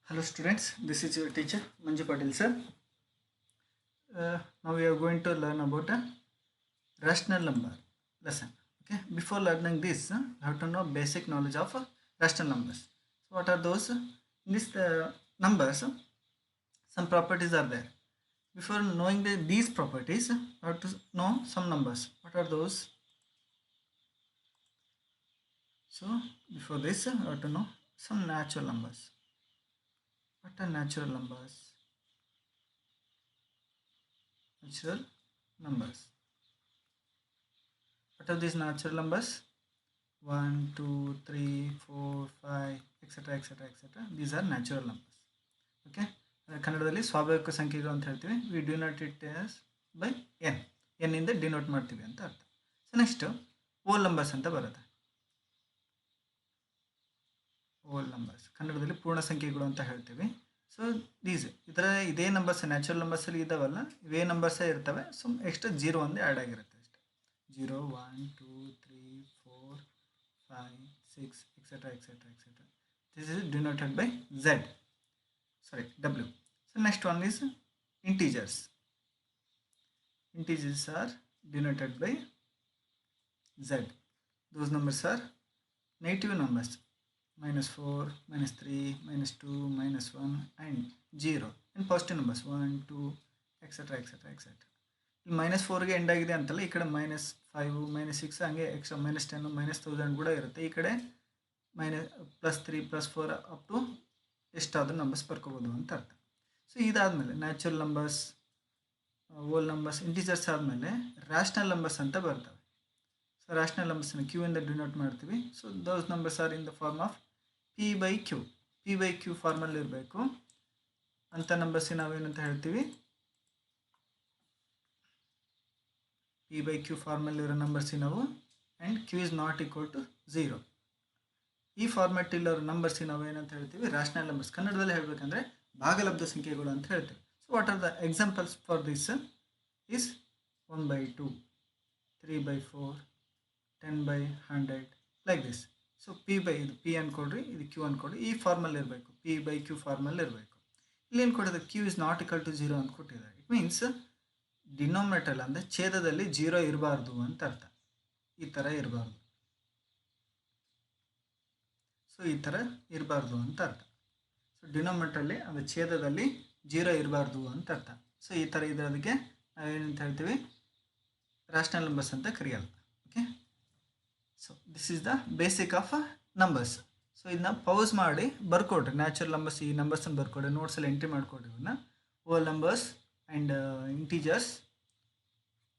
Hello students, this is your teacher Manju Patil sir. Now we are going to learn about a rational number lesson. Okay, before learning this, you have to know basic knowledge of rational numbers. So what are those? In this numbers, some properties are there. Before knowing these properties, you have to know some numbers. What are those? So before this, you have to know some natural numbers. What are natural numbers? Natural numbers. What are these natural numbers? 1, 2, 3, 4, 5, etc. etc. etc. These are natural numbers. Okay. ಕನ್ನಡದಲ್ಲಿ ಸ್ವಾಭಾವಿಕ ಸಂಖ್ಯೆಗಳು ಅಂತ ಹೇಳ್ತೀವಿ. We denote it as by N. N ಇಂದ denote ಮಾಡ್ತೀವಿ ಅಂತ ಅರ್ಥ. So next ಓಲ್ numbers ಅಂತ ಬರುತ್ತೆ. ಓಲ್ ನಂಬರ್ಸ್ ಕನ್ನಡದಲ್ಲಿ ಪೂರ್ಣ ಸಂಖ್ಯೆಗಳು ಅಂತ ಹೇಳ್ತೀವಿ. ಸೊ ದೀಸ್ ಇದೇ ನಂಬರ್ಸ್ ನ್ಯಾಚುರಲ್ ನಂಬರ್ಸಲ್ಲಿ ಇದಾವಲ್ಲ, ಇವೇ ನಂಬರ್ಸೇ ಇರ್ತವೆ. ಸೊ ಎಕ್ಸ್ಟ್ರಾ ಜೀರೋ ಒಂದೇ ಆ್ಯಡ್ ಆಗಿರುತ್ತೆ ಅಷ್ಟೇ. 0, 1, 2, 3, 4, 5, 6, etc. etc. etc. This is denoted by Z. Sorry, W. So next one is integers. Integers are denoted by Z. Those numbers are negative numbers. -4, -3, -2, -1 and 0. And positive numbers 1, 2, etc. etc. etc. -4ಗೆ end ಆಗಿದೆ ಅಂತಲ್ಲ, ಈ ಕಡೆ -5, -6 ಹಂಗೆ extra -10, -1000 ಕೂಡ ಇರುತ್ತೆ. ಈ ಕಡೆ +3, +4 up to ಎಷ್ಟಾದರೂ ನಂಬರ್ಸ್ ಬರ್ಕೋಬೋದು ಅಂತ ಅರ್ಥ. ಸೊ ಇದಾದಮೇಲೆ natural numbers, whole numbers, integers ಆದಮೇಲೆ ರ್ಯಾಷನಲ್ ನಂಬರ್ಸ್ ಅಂತ ಬರ್ತವೆ. ಸೊ ರ್ಯಾಷನಲ್ ನಂಬರ್ಸನ್ನು ಕ್ಯೂ ಇಂದ ಡಿನೋಟ್ ಮಾಡ್ತೀವಿ. So those numbers are in the form of P/Q. P/Q ಫಾರ್ಮಲ್ಲಿ ಇರಬೇಕು ಅಂಥ ನಂಬರ್ಸಿಗೆ ನಾವೇನಂತ ಹೇಳ್ತೀವಿ? P/Q ಫಾರ್ಮಲ್ಲಿರೋ ನಂಬರ್ಸಿಗೆ ನಾವು and Q is not equal to 0. ಈ ಫಾರ್ಮ್ಯಾಟ್ ಇಲ್ಲರೋ ನಂಬರ್ಸಿಗೆ ನಾವು ಏನಂತ ಹೇಳ್ತೀವಿ? Rational numbers. ಕನ್ನಡದಲ್ಲಿ ಹೇಳಬೇಕಂದ್ರೆ ಭಾಗಲಬ್ಧ ಸಂಖ್ಯೆಗಳು ಅಂತ ಹೇಳ್ತೀವಿ. So what are the examples for this is 1/2, 3/4, 10/100 like this. So ಇದು ಪಿ ಅನ್ಕೊಡ್ರಿ, ಇದು ಕ್ಯೂ ಅನ್ಕೊಡ್ರಿ. ಈ ಫಾರ್ಮಲ್ಲಿ ಇರಬೇಕು, P/Q ಫಾರ್ಮಲ್ಲಿ ಇರಬೇಕು. ಇಲ್ಲೇನು ಕೊಟ್ಟಿದೆ? Q is not equal to 0 ಅಂತ ಕೊಟ್ಟಿದ್ದಾರೆ. ಇಟ್ ಮೀನ್ಸ್ ಡಿನೋಮಿನೇಟರ್ ಅಂದರೆ ಛೇದದಲ್ಲಿ 0 ಇರಬಾರ್ದು ಅಂತ ಅರ್ಥ. ಈ ಥರ ಇರಬಾರ್ದು. ಸೊ ಈ ಥರ ಇರಬಾರ್ದು ಅಂತ ಅರ್ಥ. ಸೊ ಡಿನೋಮಿನೇಟರಲ್ಲಿ ಅಂದರೆ ಛೇದದಲ್ಲಿ 0 ಇರಬಾರ್ದು ಅಂತ ಅರ್ಥ. ಸೊ ಈ ಥರ ಇರೋದಕ್ಕೆ ನಾವೇನಂತ ಹೇಳ್ತೀವಿ? ರ್ಯಾಷನಲ್ ನಂಬರ್ಸ್ ಅಂತ ಕರೆಯಲ್ಲ. Okay. So this is the basic of numbers. So ಇದನ್ನ ಪೌಸ್ ಮಾಡಿ ಬರ್ಕೊಡ್ರಿ. ನ್ಯಾಚುರಲ್ ನಂಬರ್ಸ್ ಈ ನಂಬರ್ಸನ್ನು ಬರ್ಕೊಡ್ರಿ, ನೋಟ್ಸಲ್ಲಿ ಎಂಟ್ರಿ ಮಾಡಿಕೊಡ್ರಿ. ಇವನ್ನ whole numbers and integers,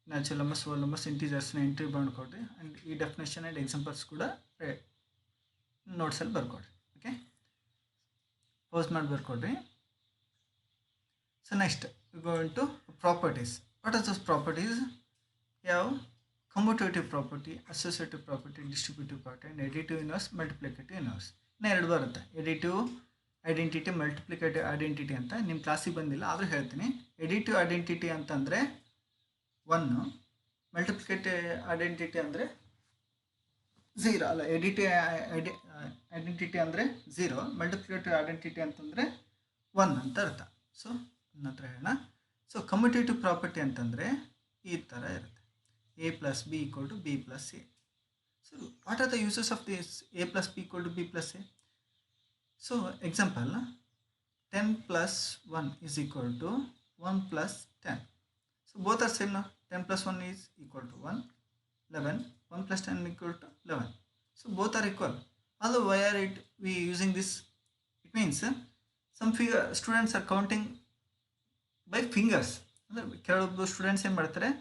natural numbers, whole numbers, ಇಂಟೀಜರ್ಸ್ನ ಎಂಟ್ರಿ ಮಾಡಿಕೊಡ್ರಿ. ಆ್ಯಂಡ್ ಈ ಡೆಫಿನೇಷನ್ ಆ್ಯಂಡ್ ಎಕ್ಸಾಂಪಲ್ಸ್ ಕೂಡ ನೋಟ್ಸಲ್ಲಿ ಬರ್ಕೊಡ್ರಿ. ಓಕೆ, ಪೌಸ್ ಮಾಡಿ ಬರ್ಕೊಡ್ರಿ. So next going to properties. What are those properties? ಯಾವ? Commutative property, associative property, distributive property and additive inverse, multiplicative inverse. ಇನ್ನೂ ಎರಡು ಬರುತ್ತೆ, ಎಡಿಟಿವ್ ಐಡೆಂಟಿಟಿ, ಮಲ್ಟಿಪ್ಲಿಕೇಟಿವ್ ಐಡೆಂಟಿಟಿ ಅಂತ. ನಿಮ್ಮ ಕ್ಲಾಸಿಗೆ ಬಂದಿಲ್ಲ ಆದರೂ ಹೇಳ್ತೀನಿ. ಎಡಿಟಿವ್ ಐಡೆಂಟಿಟಿ ಅಂತಂದರೆ 1, ಮಲ್ಟಿಪ್ಲಿಕೇಟಿವ್ ಐಡೆಂಟಿಟಿ ಅಂದರೆ 0 ಅಲ್ಲ. ಎಡಿಟಿವ್ ಐಡೆಂಟಿಟಿ ಅಂದರೆ 0, ಮಲ್ಟಿಪ್ಲಿಕೇಟಿವ್ ಐಡೆಂಟಿಟಿ ಅಂತಂದರೆ 1 ಅಂತ ಅರ್ಥ. ಸೊ ನನ್ನ ಹತ್ರ ಹೇಳೋಣ. ಸೊ ಕಮ್ಯುಟೇಟಿವ್ ಪ್ರಾಪರ್ಟಿ ಅಂತಂದರೆ ಈ ಥರ ಇರುತ್ತೆ, A plus B equal to B plus A. So what are the uses of this A plus B equal to B plus A? So example, 10 plus 1 is equal to 1 plus 10. So both are same now. 10 plus 1 is equal to 1, 11. 1 plus 10 equal to 11. So both are equal. Although why are we using this? It means some students are counting by fingers. ಕೆಲವೊಬ್ಬರು students ಏನು ಮಾಡ್ತಾರೆ?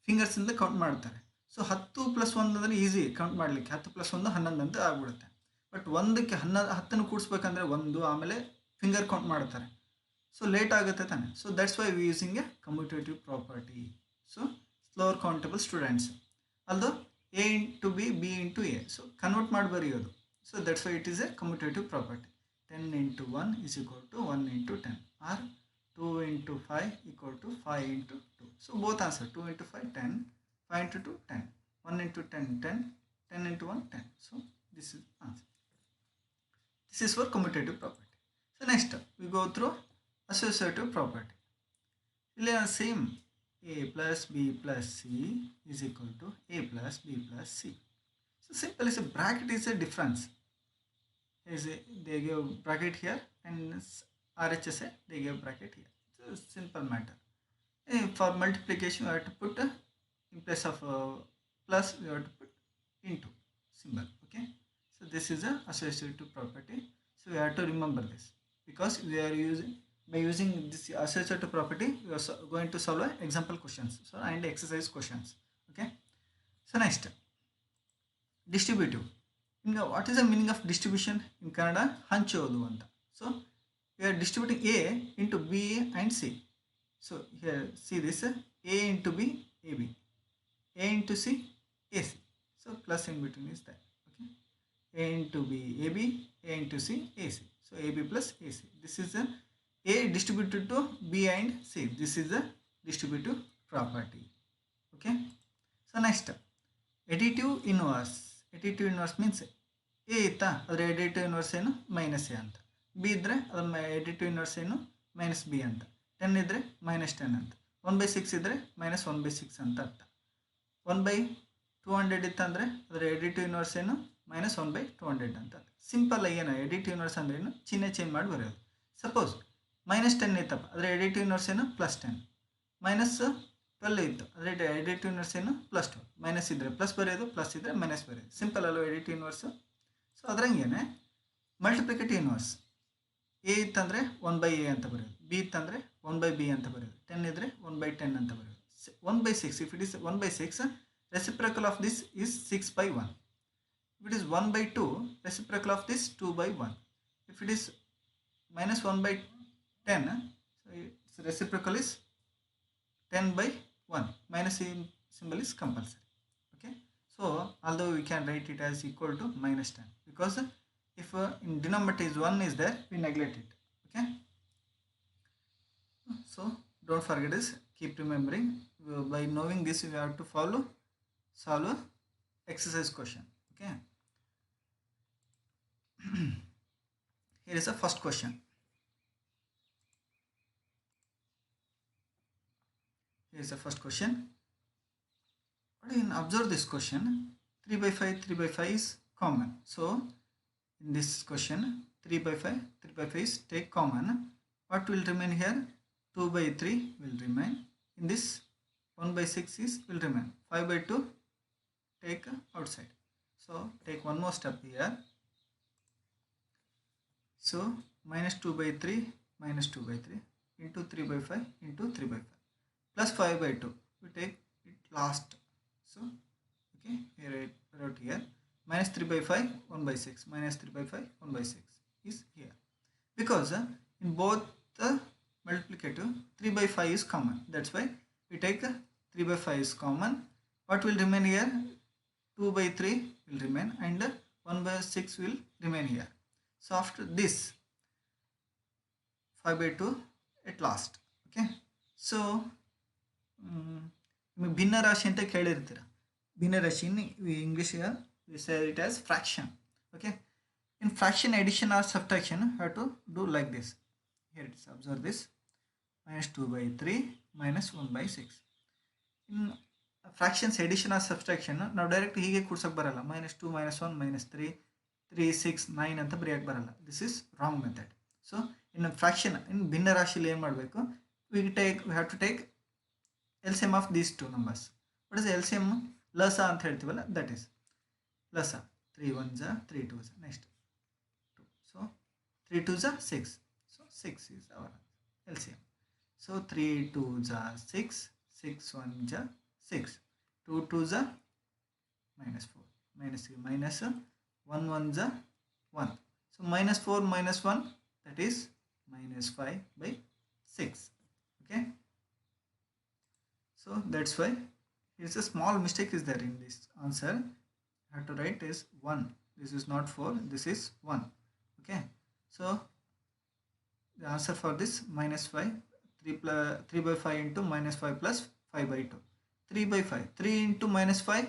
ಫಿಂಗರ್ಸಿಂದ count ಮಾಡ್ತಾರೆ. So 10 + 1 ಅಂದರೆ easy count ಮಾಡಲಿಕ್ಕೆ. 10 + 1 11 ಅಂತ ಆಗ್ಬಿಡುತ್ತೆ. But ಒಂದಕ್ಕೆ 10 ಕೂಡಿಸ್ಬೇಕಂದ್ರೆ 1, ಆಮೇಲೆ ಫಿಂಗರ್ ಕೌಂಟ್ ಮಾಡ್ತಾರೆ. ಸೊ ಲೇಟ್ ಆಗುತ್ತೆ ತಾನೆ. So that's why we using a commutative property. So slower countable students. ಅಲ್ದು A into B, B into A. So convert ಮಾಡಿ ಬರೆಯೋದು. So that's why it is a commutative property. 10 into 1 is equal to 1 into 10 or 2 into 5 equal to 5 into 2. So both answer 2 into 5 10, 5 into 2 10, 1 into 10 10, 10 into 1 10. So this is answer. This is for commutative property. So next go through associative property. Same, a plus b plus c is equal to a plus b plus c. So simple is a bracket is a difference. They give bracket here and RHS they give bracket here. It's a simple matter. For multiplication we have to put in place of plus we have to put into symbol. Okay, so this is a associative property. So we have to remember this because we are using by using this associative property we are going to solve example questions and exercise questions. Okay, so next distributive. What is the meaning of distribution in Kannada? Hanchodu anta. So we are distributing A into B and C. So here see this A into B, AB, A into C, AC. So plus in between is that. Okay, A into B, AB, A into C, AC. So AB plus AC. This is A distributed to B and C. This is a distributive property. Okay. So next additive inverse. Additive inverse means A ಇತ್ತಾ ಅದರ additive inverse ಏನು minus A ಅಂತ, B ಇದ್ದರೆ ಅದ್ರ additive inverse ಏನು minus B ಅಂತ, 10 ಇದ್ದರೆ minus 10 ಅಂತ, 1/6 ಇದ್ದರೆ ಮೈನಸ್ 1/6 ಅಂತ ಅರ್ಥ. 1/200 ಇತ್ತಂದರೆ ಅದರ additive inverse ಏನು ಮೈನಸ್ 1/200 ಅಂತ. ಸಿಂಪಲ್ ಏನು additive inverse ಅಂದರೆ ಏನು ಚಿಹ್ನೆ ಚೇಂಜ್ ಮಾಡಿ ಬರೆಯೋದು. ಸಪೋಸ್ ಮೈನಸ್ 10 ಇತ್ತಪ್ಪ ಅದರ additive inverse ಏನು ಪ್ಲಸ್ 10, ಮೈನಸ್ 12 ಇತ್ತು ಅದರ additive inverse ಏನು ಪ್ಲಸ್ 12, ಮೈನಸ್ ಇದ್ದರೆ ಪ್ಲಸ್ ಬರೆಯೋದು, ಪ್ಲಸ್ ಇದ್ದರೆ ಮೈನಸ್ ಬರೆಯೋದು. ಸಿಂಪಲ್ ಅಲ್ವ additive inverse. ಸೊ ಅದ್ರಂಗೇನೆ ಮಲ್ಟಿಪ್ಲಿಕೇಟಿವ್ ಇನ್ವರ್ಸ್ ಎ ಇತ್ತಂದರೆ 1/a ಅಂತ ಬರೆಯೋದು, ಬಿ ಇತ್ತಂದರೆ 1/b ಅಂತ ಬರೆಯೋದು, 10 ಇದ್ದರೆ 1/10 ಅಂತ ಬರೆಯೋದು. 1/6 if it is 1/6 ರೆಸಿಪ್ರಕಲ್ of this is 6/1. If it is 1/2 ರೆಸಿಪ್ರಕಲ್ of this 2/1. If it is minus 1/10 so its reciprocal is 10/1. Minus symbol is compulsory. Okay, so although we can write it as equal to minus 10 because if in denominator is 1 is there we neglect it. Okay, so don't forget this, keep remembering. By knowing this we have to solve exercise question. Okay, here is the first question. Here is the first question. Observe this question. 3/5 3/5 is common. So in this question 3/5 is take common. What will remain here? 2/3 will remain. In this 1/6 is will remain. 5/2 take outside. So take one more step here. So minus 2/3 minus 2/3 into 3/5 into 3/5 plus 5/2 we take it last. So okay, here I wrote here minus 3/5 1/6 minus 3/5 1/6 is here because in both the multiplicative 3/5 is common. That's why we take 3/5 is common. What will remain here? 2/3 will remain and 1/6 will remain here. So after this 5/2 at last. Okay, so ಭಿನ್ನ ರಾಶಿ ಅಂತ ಕೇಳಿರ್ತೀರ. ಭಿನ್ನ ರಾಶಿ in English here we say it as fraction. Okay, in fraction addition or subtraction you have to do like this. Here it is, observe this, minus 2/3 minus 1/6. in fractions addition or subtraction ನಾವು direct ಹೀಗೆ ಕೂಡ್ಸಕ್ಕೆ ಬರಲ್ಲ. -2 -1 -3 3 6 9 ಅಂತ ಬರೆಯಕ್ಕೆ ಬರಲ್ಲ. This is wrong method. So in fraction in ಭಿನ್ನ ರಾಶಿಲಿ ಏನು ಮಾಡಬೇಕು? we have to take LCM of these two numbers. What is LCM? ಲಸ ಅಂತ ಹೇಳ್ತೀವಲ್ಲ, that is ಲಸ. 3 1s 3 2s next 2. So 3 2s 6. So 6 is our LCM. So 3 2s 6, 6 1s 6, 2 2s -4, -3 minus 1 1s 1. So -4 -1 that is -5/6. Okay, so that's why it's a small mistake is there in this answer. I have to write is 1. This is not 4, this is 1. Okay, so the answer for this -5, 3/5 into -5 plus 5/2. 3/5, 3 into -5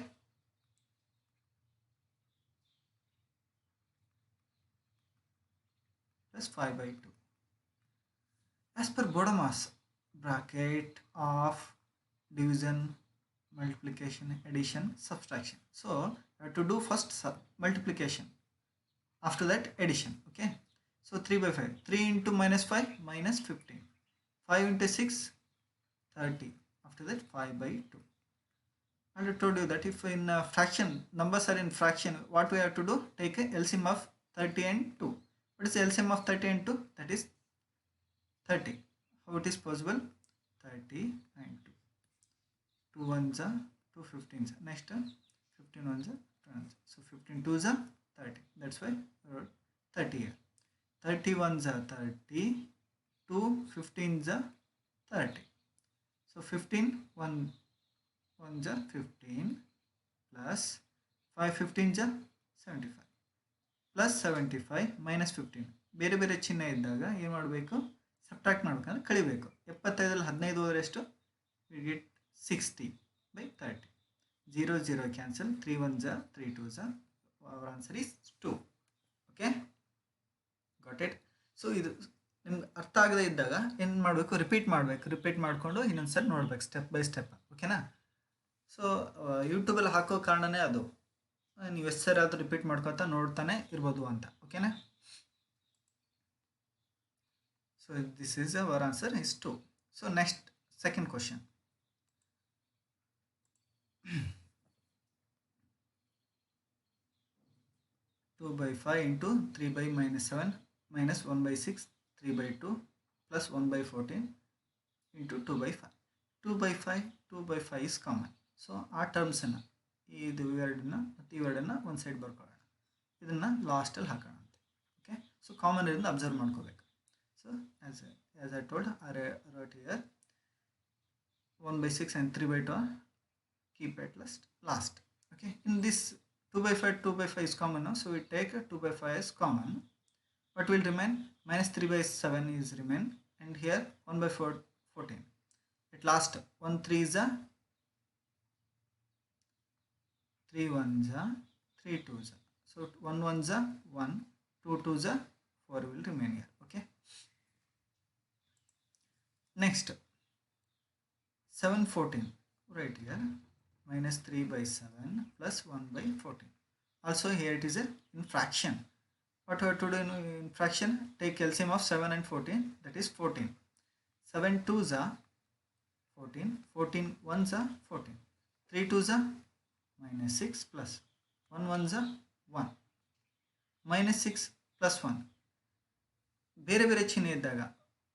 plus 5/2. as per BODMAS, bracket of division, multiplication, addition, subtraction. So you have to do first multiplication, after that addition. Okay, so 3 by 5, 3 into minus 5 minus 15, 5 into 6 30, after that 5 by 2. And I told you that if in fraction, numbers are in fraction, what we have to do, take a LCM of 30 and 2. What is the LCM of 30 and 2? That is 30. How it is possible? 30 and 2. 2 ones are 2 15s. Next 15 ones are 2 so 15 2s are 30. That's why I wrote 30 here. 30 ones are 30, 2 15s are 30. So 15 ones are 15 plus 5 15s are 75 plus 75 minus 15. ಬೇರೆ ಬೇರೆ ಚಿಹ್ನೆ ಇದ್ದಾಗ ಏನು ಮಾಡಬೇಕು, subtract ಮಾಡ್ಬೇಕಂದ್ರೆ ಕಳಿಬೇಕು. 75ರಲ್ಲಿ 15 ಹೋದರೆ ಎಷ್ಟು? We get 60 by 30. 0 0 cancel, 3 1s are 3 2s are, our answer is 2. Okay, got it. So ಇದು ನಿಮ್ಗೆ ಅರ್ಥ ಆಗದೇ ಇದ್ದಾಗ ಏನು ಮಾಡಬೇಕು, ರಿಪೀಟ್ ಮಾಡಿಕೊಂಡು ಇನ್ನೊಂದು ಸರಿ ನೋಡ್ಬೇಕು ಸ್ಟೆಪ್ ಬೈ ಸ್ಟೆಪ್. ಓಕೆನಾ? ಸೊ ಯೂಟ್ಯೂಬಲ್ಲಿ ಹಾಕೋ ಕಾರಣನೇ ಅದು, ನೀವು ಎಷ್ಟು ಸರಿ ಆದರೂ ರಿಪೀಟ್ ಮಾಡ್ಕೊತಾ ನೋಡ್ತಾನೆ ಇರ್ಬೋದು ಅಂತ. ಓಕೆನಾ? So this is our answer is 2. So next second question. 2 by 5 into 3 by minus 7 minus 1 by 6 3 by 2 plus 1 by 14 into 2 by 5. 2 by 5 is common. So ಆ ಟರ್ಮ್ಸನ್ನು, ಇದು ಇವೆರಡನ್ನ ಮತ್ತು ಇವೆರಡನ್ನ ಒಂದು ಸೈಡ್ ಬರ್ಕೊಳ್ಳೋಣ, ಇದನ್ನು ಲಾಸ್ಟಲ್ಲಿ ಹಾಕೋಣ ಅಂತ. ಓಕೆ, ಸೊ ಕಾಮನ್ ಇರೋದನ್ನ ಅಬ್ಸರ್ವ್ ಮಾಡ್ಕೋಬೇಕು. So as I told, I wrote here 1 by 6 and 3 by 2 keep at last. Okay, in this 2 by 5 is common now, so we take 2 by 5 as common. What will remain? Minus 3 by 7 is remain, and here 1 by 14. At last 1 3s are 3 1s are 3 2s are, so 1 1s are 1, 2 2s are 4 will remain here. Okay, next 7 14, right here minus 3 by 7 plus 1 by 14. Also here it is a in fraction. What we have to do in fraction? Take LCM of 7 and 14, that is 14. 7 2s are 14, 14 1s are 14, 3 2s are minus 6 plus 1 1s are 1, minus 6 plus 1. ಬೇರೆ ಬೇರೆ ಚಿಹ್ನೆ ಇದ್ದಾಗ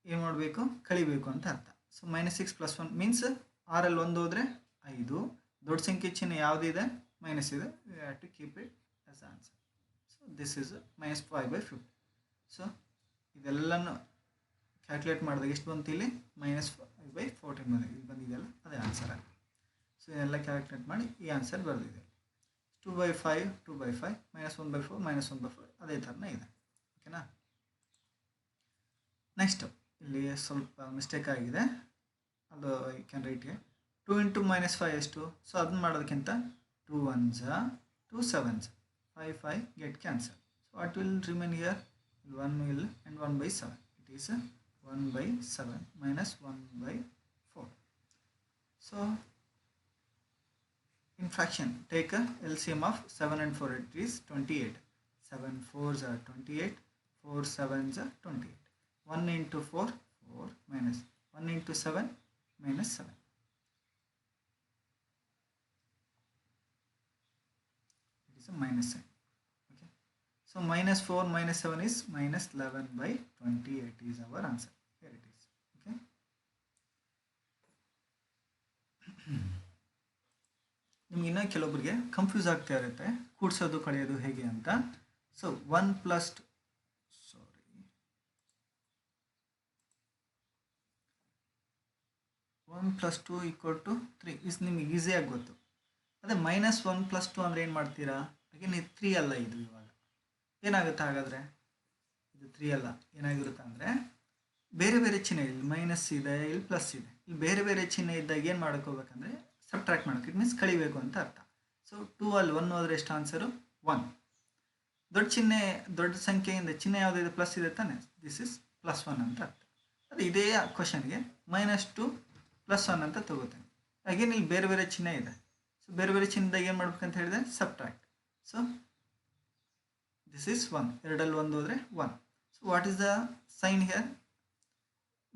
ಏನು ಮಾಡಬೇಕು, ಕಳಿಬೇಕು ಅಂತ ಅರ್ಥ. So minus 6 plus 1 means 6ರಲ್ಲಿ 1 ಹೋದರೆ 5, ದೊಡ್ಡ ಸಂಖ್ಯೆ ಚಿಹ್ನೆ ಯಾವುದಿದೆ, ಮೈನಸ್ ಇದೆ, you have to keep it as answer. So this is minus 5 by 50. So ಇದೆಲ್ಲನೂ ಕ್ಯಾಲ್ಕುಲೇಟ್ ಮಾಡಿದಾಗ ಎಷ್ಟು ಬಂತು, ಇಲ್ಲಿ minus 5 by 14 ಬಂದಿದೆ, ಇಲ್ಲಿ ಬಂದಿದೆಯಲ್ಲ ಅದೇ ಆನ್ಸರ್ ಆಗಿದೆ. ಸೊ ಇದೆಲ್ಲ ಕ್ಯಾಲ್ಕುಲೇಟ್ ಮಾಡಿ ಈ ಆನ್ಸರ್ ಬರೆದಿದೆ. 2 by 5 minus 1 by 4 minus 1 by 4 ಅದೇ ಥರನೇ ಇದೆ. ಓಕೆನಾ? ನೆಕ್ಸ್ಟ್ ಇಲ್ಲಿ ಸ್ವಲ್ಪ ಮಿಸ್ಟೇಕ್ ಆಗಿದೆ, ಅದು I can write here. 2 into minus 5 ಎಷ್ಟು? ಸೊ ಅದನ್ನ ಮಾಡೋದಕ್ಕಿಂತ 2 1s are 2 7s, 5 5 get cancel. So what will remain here? 1 will and 1 by 7. It is 1 by 7 minus 1 by 4. So in fraction, take a LCM of 7 and 4, it is 28. 7 4s are 28, 4 7s are 28. 1 into 4 4 minus 1 into 7 minus 7. It is a minus sign. Okay, so minus 4 minus 7 is minus 11 by 28 is our answer. Here it is. Okay, ನಿಮ್ಗೆ ಇನ್ನೂ ಕೆಲವೊಬ್ಬರಿಗೆ confuse ಆಗ್ತಾ ಇರುತ್ತೆ ಕೂಡಿಸೋದು ಕಳೆಯೋದು ಹೇಗೆ ಅಂತ. So 1 plus 2 equal to 3 is ನಿಮ್ಗೆ ಈಸಿಯಾಗಿ ಗೊತ್ತು. ಅದೇ minus 1 plus 2 ಅಂದರೆ ಏನು ಮಾಡ್ತೀರಾ? ಹಾಗೆ ನೀವು 3 ಅಲ್ಲ ಇದು, ಇವಾಗ ಏನಾಗುತ್ತೆ ಹಾಗಾದರೆ? ಇದು 3 ಅಲ್ಲ, ಏನಾಗಿರುತ್ತೆ ಅಂದರೆ ಬೇರೆ ಬೇರೆ ಚಿಹ್ನೆ, ಇಲ್ಲಿ ಮೈನಸ್ ಇದೆ, ಇಲ್ಲಿ ಪ್ಲಸ್ ಇದೆ, ಇಲ್ಲಿ ಬೇರೆ ಬೇರೆ ಚಿಹ್ನೆ ಇದ್ದಾಗ ಏನು ಮಾಡ್ಕೋಬೇಕಂದ್ರೆ ಸಬ್ಟ್ರಾಕ್ಟ್ ಮಾಡೋಕೆ, ಇಟ್ ಮೀನ್ಸ್ ಕಳಿಬೇಕು ಅಂತ ಅರ್ಥ. ಸೊ 2 ಅಲ್ಲಿ 1 ಹೋದರೆ ಎಷ್ಟು ಆನ್ಸರು? 1. ದೊಡ್ಡ ಚಿಹ್ನೆ, ದೊಡ್ಡ ಸಂಖ್ಯೆಯಿಂದ ಚಿಹ್ನೆ ಯಾವುದಿದೆ, ಪ್ಲಸ್ ಇದೆ ತಾನೆ, ದಿಸ್ ಇಸ್ +1 ಅಂತ ಅರ್ಥ. ಬಟ್ ಇದೇ ಕ್ವಶನ್ಗೆ -2 +1 ಅಂತ ತಗೋತೀನಿ. ಅಗೇನ್ ಇಲ್ಲಿ ಬೇರೆ ಬೇರೆ ಚಿಹ್ನೆ ಇದೆ. ಸೊ ಬೇರೆ ಬೇರೆ ಚಿಹ್ನೆದಾಗ ಏನು ಮಾಡ್ಬೇಕಂತ ಹೇಳಿದೆ, ಸಬ್ಟ್ರಾಕ್ಟ್. ಸೊ ದಿಸ್ ಈಸ್ 1, ಎರಡಲ್ಲಿ 1 ಹೋದರೆ 1. So what is the sign here?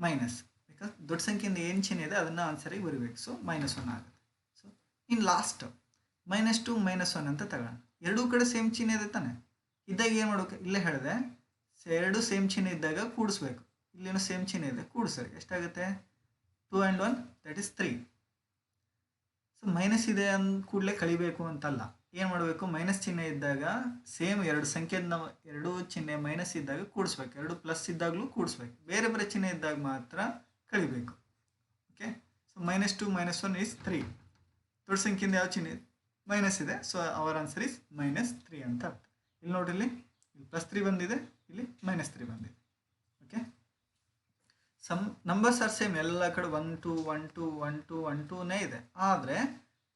Minus. Because ದೊಡ್ಡ ಸಂಖ್ಯೆಯಿಂದ ಏನು ಚಿಹ್ನೆ ಇದೆ ಅದನ್ನು ಆನ್ಸರಿಗೆ ಬರೀಬೇಕು. ಸೊ -1 ಆಗುತ್ತೆ. ಸೊ ಇನ್ ಲಾಸ್ಟ್ -2 -1 ಅಂತ ತಗೋಣ. ಎರಡೂ ಕಡೆ ಸೇಮ್ ಚಿಹ್ನೆ ಇದೆ ತಾನೆ. ಇದ್ದಾಗ ಏನು ಮಾಡ್ಬೇಕು, ಇಲ್ಲೇ ಹೇಳಿದೆ ಎರಡು ಸೇಮ್ ಚಿಹ್ನೆ ಇದ್ದಾಗ ಕೂಡಿಸ್ಬೇಕು. ಇಲ್ಲೇನೋ ಸೇಮ್ ಚಿಹ್ನೆ ಇದೆ, ಕೂಡಿಸ್ರಿ. ಎಷ್ಟಾಗುತ್ತೆ? 2 and 1 that is 3. So minus ಇದೆ ಅಂದ ಕೂಡಲೇ ಕಳಿಬೇಕು ಅಂತಲ್ಲ. ಏನು ಮಾಡಬೇಕು, ಮೈನಸ್ ಚಿಹ್ನೆ ಇದ್ದಾಗ ಸೇಮ್ ಎರಡು ಸಂಖ್ಯೆನ ಎರಡೂ ಚಿಹ್ನೆ ಮೈನಸ್ ಇದ್ದಾಗ ಕೂಡಿಸ್ಬೇಕು, ಎರಡು ಪ್ಲಸ್ ಇದ್ದಾಗಲೂ ಕೂಡಿಸ್ಬೇಕು. ಬೇರೆ ಬೇರೆ ಚಿಹ್ನೆ ಇದ್ದಾಗ ಮಾತ್ರ ಕಳಿಬೇಕು. ಓಕೆ. So -2 -1 is 3. ದೊಡ್ಡ ಸಂಖ್ಯೆಯಿಂದ ಯಾವ ಚಿಹ್ನೆ ಮೈನಸ್ ಇದೆ, ಸೊ ಅವರ್ ಆನ್ಸರ್ ಈಸ್ -3 ಅಂತ ಅರ್ಥ. ಇಲ್ಲಿ ನೋಡ್ರಿ, ಇಲ್ಲಿ +3 ಬಂದಿದೆ, ಇಲ್ಲಿ -3 ಬಂದಿದೆ. Okay. Some numbers are same, ಎಲ್ಲ ಕಡೆ 1 2 1 2 1 2 1 2ನೇ ಇದೆ. ಆದರೆ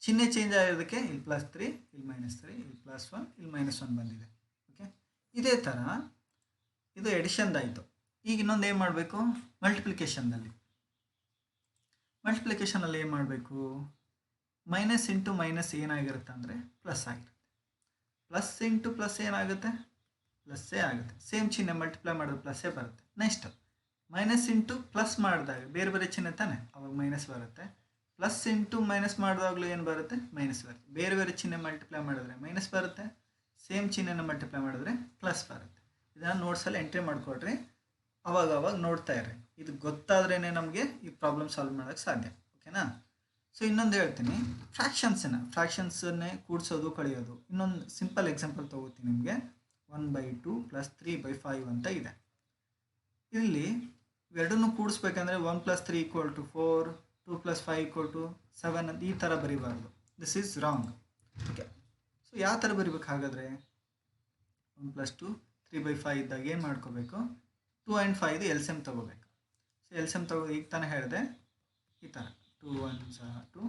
ಚಿಹ್ನೆ ಚೇಂಜ್ ಆಗಿರೋದಕ್ಕೆ ಇಲ್ಲಿ +3, ಇಲ್ಲಿ -3, ಇಲ್ಲಿ +1, ಇಲ್ಲಿ -1 ಬಂದಿದೆ. ಓಕೆ. ಇದೇ ಥರ ಇದು ಎಡಿಷನ್ದಾಯಿತು. ಈಗ ಇನ್ನೊಂದು ಏನು ಮಾಡಬೇಕು, ಮಲ್ಟಿಪ್ಲಿಕೇಶನ್ನಲ್ಲಿ ಏನು ಮಾಡಬೇಕು, ಮೈನಸ್ ಇಂಟು ಮೈನಸ್ ಏನಾಗಿರುತ್ತೆ ಅಂದರೆ ಪ್ಲಸ್ ಆಗಿರುತ್ತೆ. ಪ್ಲಸ್ ಇಂಟು ಪ್ಲಸ್ ಏನಾಗುತ್ತೆ, ಪ್ಲಸ್ಸೇ ಆಗುತ್ತೆ. ಸೇಮ್ ಚಿಹ್ನೆ ಮಲ್ಟಿಪ್ಲೈ ಮಾಡಿದ್ರೆ ಪ್ಲಸ್ಸೇ ಬರುತ್ತೆ. ನೆಕ್ಸ್ಟ್ ಮೈನಸ್ ಇಂಟು ಪ್ಲಸ್ ಮಾಡಿದಾಗ ಬೇರೆ ಬೇರೆ ಚಿಹ್ನೆ ತಾನೆ, ಅವಾಗ ಮೈನಸ್ ಬರುತ್ತೆ. ಪ್ಲಸ್ ಇಂಟು ಮೈನಸ್ ಮಾಡಿದಾಗಲೂ ಏನು ಬರುತ್ತೆ, ಮೈನಸ್ ಬರುತ್ತೆ. ಬೇರೆ ಬೇರೆ ಚಿಹ್ನೆ ಮಲ್ಟಿಪ್ಲೈ ಮಾಡಿದ್ರೆ ಮೈನಸ್ ಬರುತ್ತೆ, ಸೇಮ್ ಚಿಹ್ನೆನ ಮಲ್ಟಿಪ್ಲೈ ಮಾಡಿದ್ರೆ ಪ್ಲಸ್ ಬರುತ್ತೆ. ಇದನ್ನು ನೋಟ್ಸಲ್ಲಿ ಎಂಟ್ರಿ ಮಾಡಿಕೊಡ್ರಿ, ಅವಾಗ ನೋಡ್ತಾ ಇರ್ರಿ. ಇದು ಗೊತ್ತಾದ್ರೇ ನಮಗೆ ಈ ಪ್ರಾಬ್ಲಮ್ ಸಾಲ್ವ್ ಮಾಡೋಕ್ಕೆ ಸಾಧ್ಯ. ಓಕೆನಾ. ಸೊ ಇನ್ನೊಂದು ಹೇಳ್ತೀನಿ, ಫ್ರ್ಯಾಕ್ಷನ್ಸನ್ನೇ ಕೂಡಿಸೋದು ಕಳೆಯೋದು. ಇನ್ನೊಂದು ಸಿಂಪಲ್ ಎಕ್ಸಾಂಪಲ್ ತೊಗೋತೀನಿ ನಿಮಗೆ. 1/2 + 3/5 ಅಂತ ಇದೆ. ಇಲ್ಲಿ ಎರಡನ್ನೂ ಕೂಡಿಸ್ಬೇಕಂದ್ರೆ 1 + 3 = 4, 2 + 5 = 7 ಅಂತ ಈ ಥರ ಬರೀಬಾರ್ದು. This is wrong. Okay. So ಯಾವ ಥರ ಬರಿಬೇಕು ಹಾಗಾದರೆ, 1 + 2 3/5 ಇದ್ದಾಗ ಏನು ಮಾಡ್ಕೋಬೇಕು, 2 and 5 LCM ತೊಗೋಬೇಕು. ಸೊ LCM ತಗೋ, ಈಗ ತಾನೇ ಹೇಳಿದೆ ಈ ಥರ 2 1s are 2,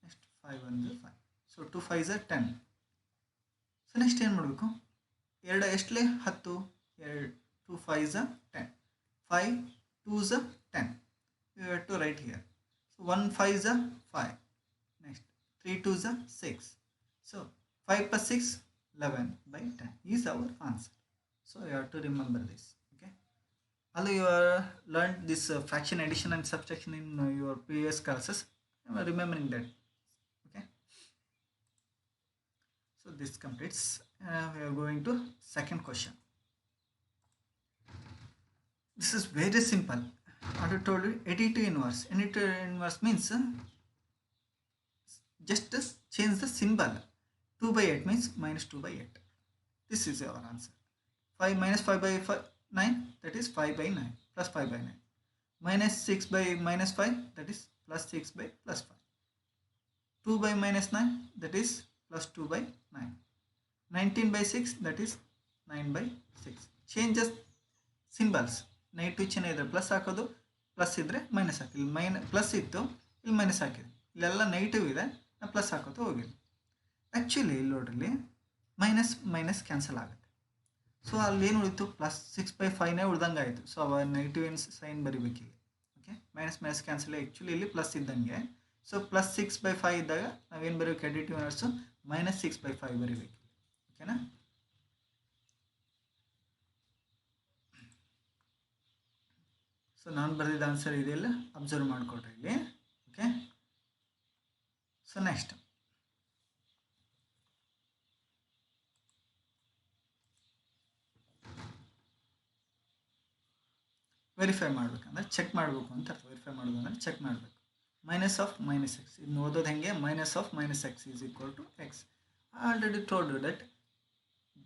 next 5 1s are 5. So 2 5s are 10. So next ಏನು ಮಾಡಬೇಕು, ಎರಡು ಎಷ್ಟಲೇ 10, 2 5s are 10, 5 2s are 10. You have to write here. So 1 5s are 5, next 3 2s are 6. So 5 + 6 11/10 is our answer. So you have to remember this. Okay. Although you are learned this fraction addition and subtraction in your previous classes, you are remembering that. Okay. So this completes. We are going to second question. This is very simple. I told you additive inverse. Additive inverse means just change the symbol. 2/8 means -2/8. This is our answer. 5 - 5/5 9, that is 5/9 plus 5/9. -6/-5, that is +6/+5. 2/-9, that is +2/9. 19/6, that is 9/6. Changes symbols. Negative ಚಿಹ್ನೆ ಇದ್ದರೆ plus ಹಾಕೋದು, plus ಇದ್ದರೆ minus ಹಾಕಿ. ಇಲ್ಲಿ plus ಇತ್ತು, ಇಲ್ಲಿ minus ಹಾಕಿದೆ. ಇಲ್ಲೆಲ್ಲ negative ಇದೆ, ನಾನು ಪ್ಲಸ್ ಹಾಕೋದು ಹೋಗಿಲ್ಲ. ಆ್ಯಕ್ಚುಲಿ ಇಲ್ಲಿ ನೋಡ್ರಿ, ಮೈನಸ್ ಕ್ಯಾನ್ಸಲ್ ಆಗುತ್ತೆ. ಸೊ ಅಲ್ಲಿ ಏನು ಉಳಿತು, +6/5ನೇ ಉಳ್ದಂಗೆ ಆಯಿತು. ಸೊ ಅವ ನೆಗೆಟಿವ್ ಏನು ಸೈನ್ ಬರಿಬೇಕಿಲ್ಲ. ಓಕೆ. ಮೈನಸ್ ಕ್ಯಾನ್ಸಲ್, ಆ್ಯಕ್ಚುಲಿ ಇಲ್ಲಿ ಪ್ಲಸ್ ಇದ್ದಂಗೆ. ಸೊ +6/5 ಇದ್ದಾಗ ನಾವೇನು ಬರೀಬೇಕು, ಅಡಿಟಿವ್ ಇನ್ವರ್ಸು -6/5 ಬರಿಬೇಕು. ಓಕೆನಾ. ಸೊ ನಾನು ಬರೆದಿದ್ದ ಆನ್ಸರ್ ಇದೆಯಲ್ಲ, ಅಬ್ಸರ್ವ್ ಮಾಡಿಕೊಡ್ರಿ ಇಲ್ಲಿ. ಓಕೆ. ಸೊ ನೆಕ್ಸ್ಟ್ ವೆರಿಫೈ ಮಾಡಬೇಕಂದ್ರೆ ಚೆಕ್ ಮಾಡಬೇಕು ಅಂತ ಅರ್ಥ. ವೆರಿಫೈ ಮಾಡೋದು ಅಂದರೆ ಚೆಕ್ ಮಾಡಬೇಕು. -(-x). ಇದನ್ನು ಓದೋದು ಹೆಂಗೆ, -(-x) = x. Already told you that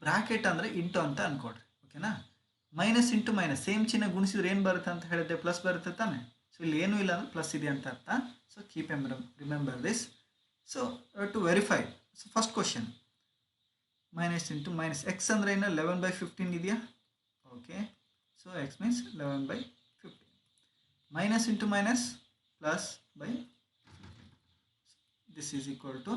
bracket ಅಂದರೆ ಇಂಟು ಅಂತ ಅಂದ್ಕೊಡ್ರಿ. ಓಕೆನಾ. ಮೈನಸ್ ಇಂಟು ಮೈನಸ್ ಸೇಮ್ ಚಿಹ್ನೆ ಗುಣಿಸಿದ್ರೆ ಏನು ಬರುತ್ತೆ ಅಂತ ಹೇಳಿದ್ರೆ ಪ್ಲಸ್ ಬರುತ್ತೆ ತಾನೆ. ಸೊ ಇಲ್ಲಿ ಏನೂ ಇಲ್ಲ ಅಂದರೆ ಪ್ಲಸ್ ಇದೆ ಅಂತ ಅರ್ಥ. So keep remember this. So to verify, so first question -(-x) ಅಂದರೆ ಏನು, 11/15 ಇದೆಯಾ. Okay. So x means 11/15. Minus into minus plus by this is equal to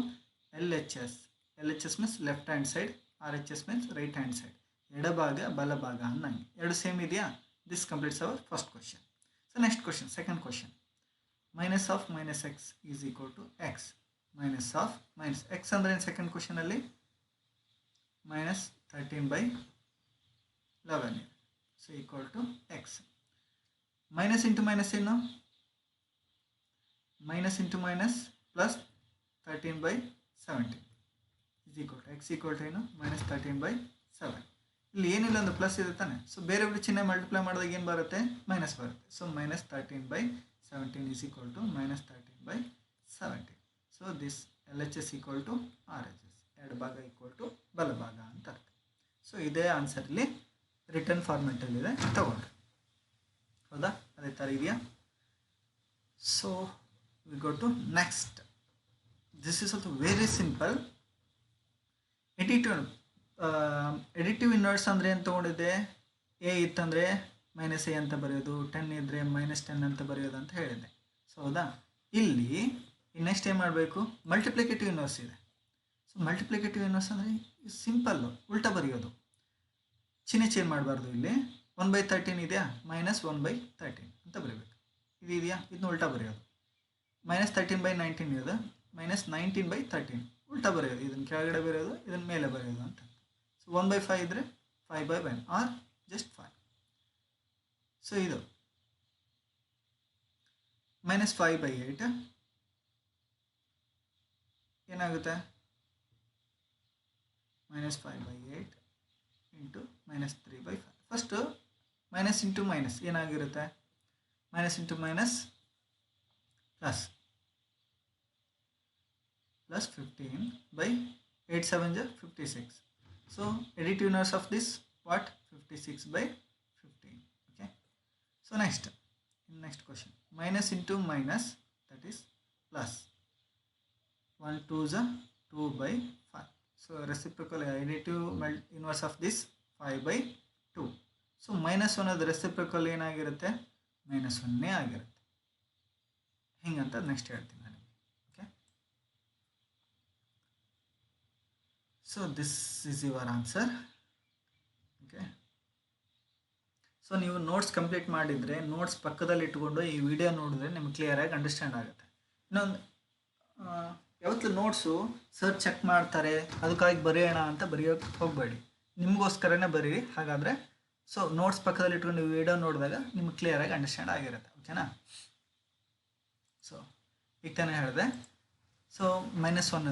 LHS. LHS means left hand side, RHS means right hand side. ಎಡಭಾಗ ಬಲಭಾಗ ಅನ್ನಂಗೆ ಎರಡು same ಇದೆಯಾ. This completes our first question. So next question, second question. Minus of minus x is equal to x. Minus of minus x ಅಂದರೆ second question ಅಲ್ಲಿ minus 13/11 so equal to x. Minus into minus ಏನು minus into minus plus 13/17 is equal to x equal to ಏನು minus 13/7. ಇಲ್ಲಿ ಏನಿಲ್ಲ ಅಂದ್ರೆ plus ಇದೆ ತಾನೆ, so ಬೇರೆ ಚಿಹ್ನೆ ಮಲ್ಟಿಪ್ಲೈ ಮಾಡಿದಾಗ ಏನು ಬರುತ್ತೆ ಮೈನಸ್ ಬರುತ್ತೆ. So minus 13/17 is equal to minus 13/17. So this LHS equal to RHS, ಎರಡು ಭಾಗ ಈಕ್ವಲ್ ಟು ಬಲಭಾಗ ಅಂತ ಅರ್ಥ. ಸೊ ಇದೇ ಆನ್ಸರ್ ಇಲ್ಲಿ ರಿಟರ್ನ್ ಫಾರ್ಮೆಟಲ್ಲಿದೆ, ತಗೊಂಡ್ರಿ. ಹೌದಾ, ಅದೇ ಥರ ಇದೆಯಾ? So we go to next. This is also very simple. Additive inverse ಅಂದರೆ ಏನು ತೊಗೊಂಡಿದ್ದೆ? ಎ ಇತ್ತಂದರೆ ಮೈನಸ್ ಎ ಅಂತ ಬರೆಯೋದು, 10 ಇದ್ದರೆ -10 ಅಂತ ಬರೆಯೋದು ಅಂತ ಹೇಳಿದ್ದೆ. ಸೊ ಹೌದಾ, ಇಲ್ಲಿ ನೆಕ್ಸ್ಟ್ ಏನು ಮಾಡಬೇಕು? ಮಲ್ಟಿಪ್ಲಿಕೇಟಿವ್ ಇನ್ವರ್ಸ್ ಇದೆ. ಸೊ ಮಲ್ಟಿಪ್ಲಿಕೇಟಿವ್ ಇನ್ವರ್ಸ್ ಅಂದರೆ ಸಿಂಪಲ್ಲು, ಉಲ್ಟಾ ಬರೆಯೋದು, ಚಿಹ್ನೆ ಚೇಂಜ್ ಮಾಡಬಾರ್ದು. ಇಲ್ಲಿ 1/13 ಇದೆಯಾ, -1/13 ಅಂತ ಬರೀಬೇಕು. ಇದು ಇದೆಯಾ, ಇದನ್ನ ಉಲ್ಟಾ ಬರೆಯೋದು. -13/19 ಇರೋದು -19/13 ಉಲ್ಟಾ ಬರೆಯೋದು. ಇದನ್ನು ಕೆಳಗಡೆ ಬರೆಯೋದು, ಇದನ್ನು ಮೇಲೆ ಬರೆಯೋದು ಅಂತ. ಸೊ 1/5 ಇದ್ದರೆ 5/1 ಆರ್ ಜಸ್ಟ್ 5. ಸೊ ಇದು -5/8 ಏನಾಗುತ್ತೆ? -5/8 into -3/5. First minus into minus ಏನಾಗಿರುತ್ತೆ? Minus into minus plus 15/8 7 56. So additive inverse of this what? 56/15. Okay, so next question, minus into minus, that is plus. 1 2s 2/5. So reciprocal additive inverse of this 5/2. So -1 ಅದು reciprocal ಏನಾಗಿರುತ್ತೆ? -1 ಆಗಿರುತ್ತೆ. ಹಿಂಗಂತ next ಹೇಳ್ತೀನಿ ನಾನು. Okay, so this is your answer. Okay, so ನೀವು notes complete ಮಾಡಿದರೆ notes ಪಕ್ಕದಲ್ಲಿ ಇಟ್ಕೊಂಡು ಈ ವಿಡಿಯೋ ನೋಡಿದ್ರೆ ನಿಮ್ಗೆ ಕ್ಲಿಯರಾಗಿ ಅಂಡರ್ಸ್ಟ್ಯಾಂಡ್ ಆಗುತ್ತೆ. ಇನ್ನೊಂದು, ಯಾವತ್ತೂ ನೋಟ್ಸು ಸರ್ ಚೆಕ್ ಮಾಡ್ತಾರೆ ಅದಕ್ಕಾಗಿ ಬರೆಯೋಣ ಅಂತ ಬರೆಯೋಕ್ಕೆ ಹೋಗಬೇಡಿ, ನಿಮಗೋಸ್ಕರನೇ ಬರೀರಿ. ಹಾಗಾದರೆ ಸೊ ನೋಟ್ಸ್ ಪಕ್ಕದಲ್ಲಿ ಇಟ್ಕೊಂಡು ನೀವು ವಿಡಿಯೋ ನೋಡಿದಾಗ ನಿಮ್ಗೆ ಕ್ಲಿಯರಾಗಿ ಅಂಡರ್ಸ್ಟ್ಯಾಂಡ್ ಆಗಿರುತ್ತೆ. ಓಕೆನಾ? ಸೊ ಈಗ ತಾನೇ ಹೇಳಿದೆ. ಸೊ -1